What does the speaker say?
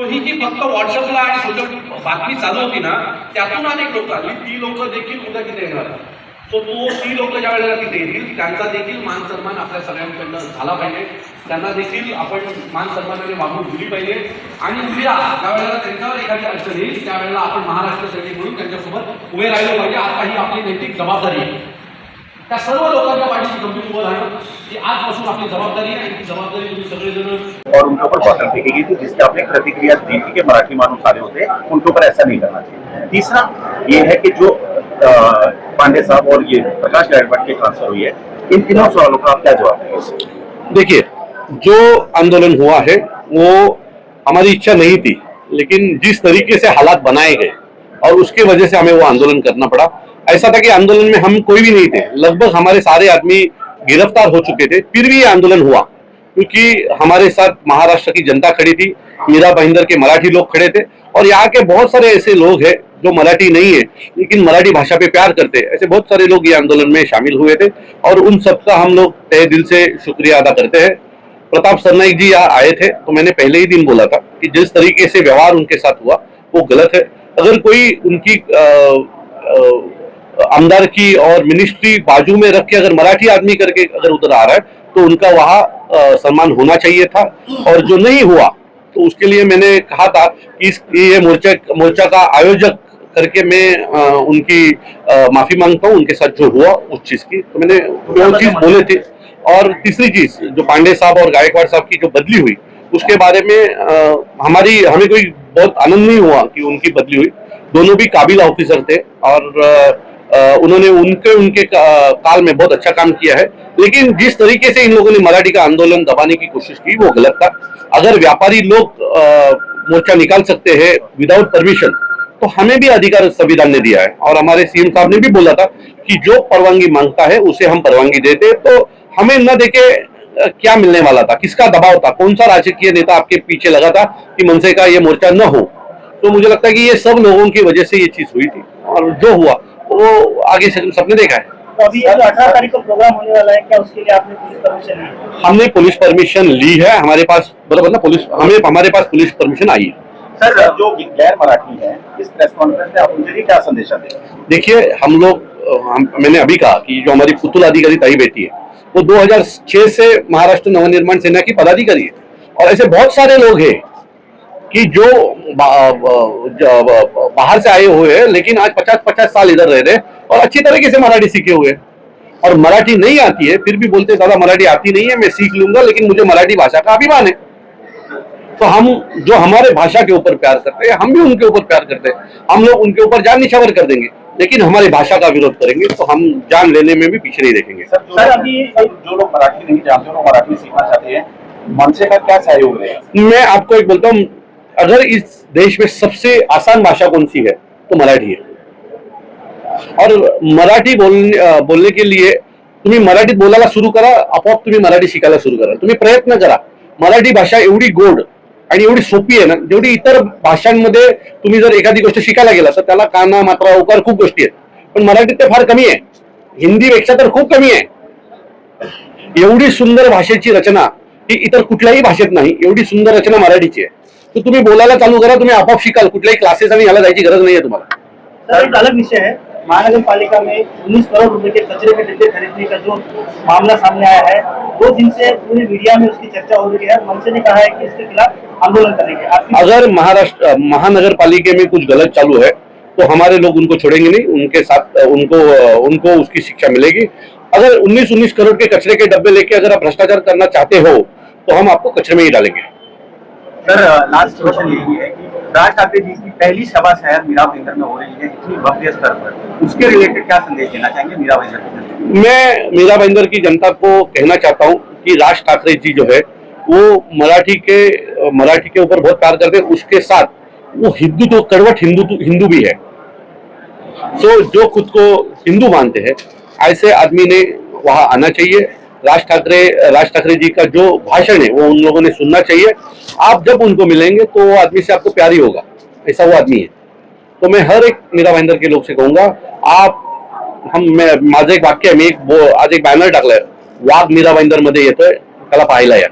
ही जी फक्त व्हॉट्सअपला आणि सोशल बातमी चालू होती ना, त्यातून अनेक लोक आली. ती लोक देखील उद्या तिथे येणार. तो ती लोक ज्या वेळेला तिथे येतील त्यांचा देखील मान सन्मान आपल्या सगळ्यांकडनं झाला पाहिजे. त्यांना देखील आपण मान सन्मानाने वागणूक दिली पाहिजे. आणि उद्या ज्या वेळेला त्यांच्यावर एखादी अडचण येईल त्यावेळेला आपण महाराष्ट्र सैनिक म्हणून त्यांच्यासोबत उभे राहिलो पाहिजे. आता ही आपली नैतिक जबाबदारी आहे. त्या सर्व लोकांच्या पाठीशी गंभीर उभं राहणं ही आजपासून आपली जबाबदारी आहे. आणि ती जबाबदारी तुम्ही सगळेजण और उनके ऊपर बॉटल फेंकेगी थी, जिसकी आपने प्रतिक्रिया दी थी कि मराठी मानूस सारे होते उनके ऊपर ऐसा नहीं करना चाहिए. तीसरा ये है कि जो पांडे साहब और ये प्रकाश गायकवाड़ की ट्रांसफर हुई है, इन तीनों सवालों का आप क्या जवाब देंगे? देखिए, जो आंदोलन हुआ है वो हमारी इच्छा नहीं थी, लेकिन जिस तरीके से हालात बनाए गए और उसकी वजह से हमें वो आंदोलन करना पड़ा. ऐसा था कि आंदोलन में हम कोई भी नहीं थे, लगभग हमारे सारे आदमी गिरफ्तार हो चुके थे, फिर भी ये आंदोलन हुआ क्योंकि हमारे साथ महाराष्ट्र की जनता खड़ी थी, मीरा भाईंदर के मराठी लोग खड़े थे और यहाँ के बहुत सारे ऐसे लोग हैं जो मराठी नहीं है लेकिन मराठी भाषा पे प्यार करते हैं. ऐसे बहुत सारे लोग ये आंदोलन में शामिल हुए थे और उन सबका हम लोग तहे दिल से शुक्रिया अदा करते हैं. प्रताप सरनाईक जी यहाँ आए थे तो मैंने पहले ही दिन बोला था कि जिस तरीके से व्यवहार उनके साथ हुआ वो गलत है. अगर कोई उनकी आमदार की और मिनिस्ट्री बाजू में रख के अगर मराठी आदमी करके अगर उधर आ रहा है तो उनका वहाँ सम्मान होना चाहिए था. और जो नहीं हुआ तो उसके लिए मैंने कहा था कि ये मोर्चा का आयोजक करके मैं उनकी माफी मांगता हूँ उनके साथ जो हुआ उस चीज की. तो मैंने दो चीज बोले थे. और तीसरी चीज जो पांडे साहब और गायकवाड़ साहब की जो बदली हुई उसके बारे में हमें कोई बहुत आनंद नहीं हुआ कि उनकी बदली हुई. दोनों भी काबिल ऑफिसर थे और उन्होंने उनके काल में बहुत अच्छा काम किया है. लेकिन जिस तरीके से इन लोगों ने मराठी का आंदोलन दबाने की कोशिश की वो गलत था. अगर व्यापारी लोग मोर्चा निकाल सकते हैं विदाउट परमिशन तो हमें भी अधिकार संविधान ने दिया है. और हमारे सीएम साहब ने भी बोला था कि जो परवानगी मांगता है उसे हम परवानगी देते. तो हमें न देके क्या मिलने वाला था, किसका दबाव था, कौन सा राजकीय नेता आपके पीछे लगा था कि मनसे का ये मोर्चा न हो. तो मुझे लगता है कि ये सब लोगों की वजह से ये चीज हुई थी और जो हुआ वो आगे से सबने देखा है. तो अभी 18 तारीख को प्रोग्राम होने वाला है, क्या उसके लिए आपने पुलिस परमिशन ली? हमने पुलिस परमिशन ली है. हमारे पास बराबर ना हमारे पास पुलिस परमिशन आई है. सर, जो गैर मराठी है इस प्रेस कॉन्फ्रेंस में आप उनके लिए क्या संदेशा दें? देखिए, मैंने अभी कहा कि जो हमारी पुतुल अधिकारी ताई बेटी है वो 2006 से महाराष्ट्र नवनिर्माण सेना की पदाधिकारी है. और ऐसे बहुत सारे लोग हैं कि जो बाहर से आए हुए हैं लेकिन आज 50-50 साल इधर रह रहे और अच्छी तरीके से मराठी सीखे हुए हैं. और मराठी नहीं आती है फिर भी बोलते दादा मराठी आती नहीं है, मैं सीख लूंगा, लेकिन मुझे मराठी भाषा का अभिमान है. तो हम जो हमारे भाषा के ऊपर प्यार करते हैं हम भी उनके ऊपर प्यार करते हैं. हम लोग उनके ऊपर जान निछावर कर देंगे लेकिन हमारी भाषा का विरोध करेंगे तो हम जान लेने में भी पीछे नहीं देखेंगे. सर, अभी जो लोग मराठी नहीं जानते लोग मराठी सीखना चाहते हैं, मनसे का क्या सहयोग रहेगा? मैं आपको एक बोलता हूँ, अगर इस देश में सबसे आसान भाषा कौन सी है तो मराठी है. और मराठी बोलने के लिए तुम्ही मराठीत बोलायला सुरू करा, आपोआप तुम्ही मराठी शिकायला सुरू करा. तुम्ही प्रयत्न करा. मराठी भाषा एवढी गोड आणि एवढी सोपी आहे ना, जेवढी इतर भाषांमध्ये तुम्ही जर एखादी गोष्ट शिकायला गेला तर त्याला काना मात्रा उकार खूप गोष्टी आहेत, पण मराठीत ते फार कमी आहे. हिंदीपेक्षा तर खूप कमी आहे. एवढी सुंदर भाषेची रचना ही इतर कुठल्याही भाषेत नाही. एवढी सुंदर रचना मराठीची आहे. तो तुम्ही बोलायला चालू करा, तुम्ही आपोआप शिकाल. कुठल्याही क्लासेस आणि याला जायची गरज नाहीये तुम्हाला. सर, एक अलग विषय है, महानगर पालिका में 19 करोड़ रुपए के कचरे के डिब्बे खरीदने का जो मामला सामने आया है, 2 दिन से पूरी मीडिया में उसकी चर्चा हो रही है. मनसे ने कहा है कि इसके खिलाफ आंदोलन करेंगे. अगर महानगर पालिका में कुछ गलत चालू है तो हमारे लोग उनको छोड़ेंगे नहीं. उनके साथ उनको उसकी शिक्षा मिलेगी. अगर 19 करोड़ के कचरे के डब्बे लेके अगर आप भ्रष्टाचार करना चाहते हो तो हम आपको कचरे में ही डालेंगे. सर, लास्ट क्वेश्चन यही है कि राज ठाकरे जी की पहली सभा शायद मीरा भाईंदर में हो रही है इतनी भव्य स्तर पर, उसके रिलेटेड क्या संदेश देना चाहेंगे मीरा भाईंदर को? मैं मीरा भाईंदर की जनता को कहना चाहता हूँ कि राज ठाकरे जी जो है वो मराठी के ऊपर बहुत प्यार करते हैं. उसके साथ वो हिंदू कड़वट हिंदू भी है. तो जो खुद को हिंदू मानते हैं ऐसे आदमी ने वहां आना चाहिए. राज ठाकरे जी का जो भाषण है वो उन लोगों ने सुनना चाहिए. आप जब उनको मिलेंगे तो वो आदमी से आपको प्यार ही होगा. ऐसा वो आदमी है. तो मैं हर एक मीरा भाईंदर के लोग से कहूंगा, माझं एक वाक्य आहे, आज एक बॅनर टाकलाय, वाघ मीरा भाईंदर मध्ये येतोय, त्याला पाहायला या.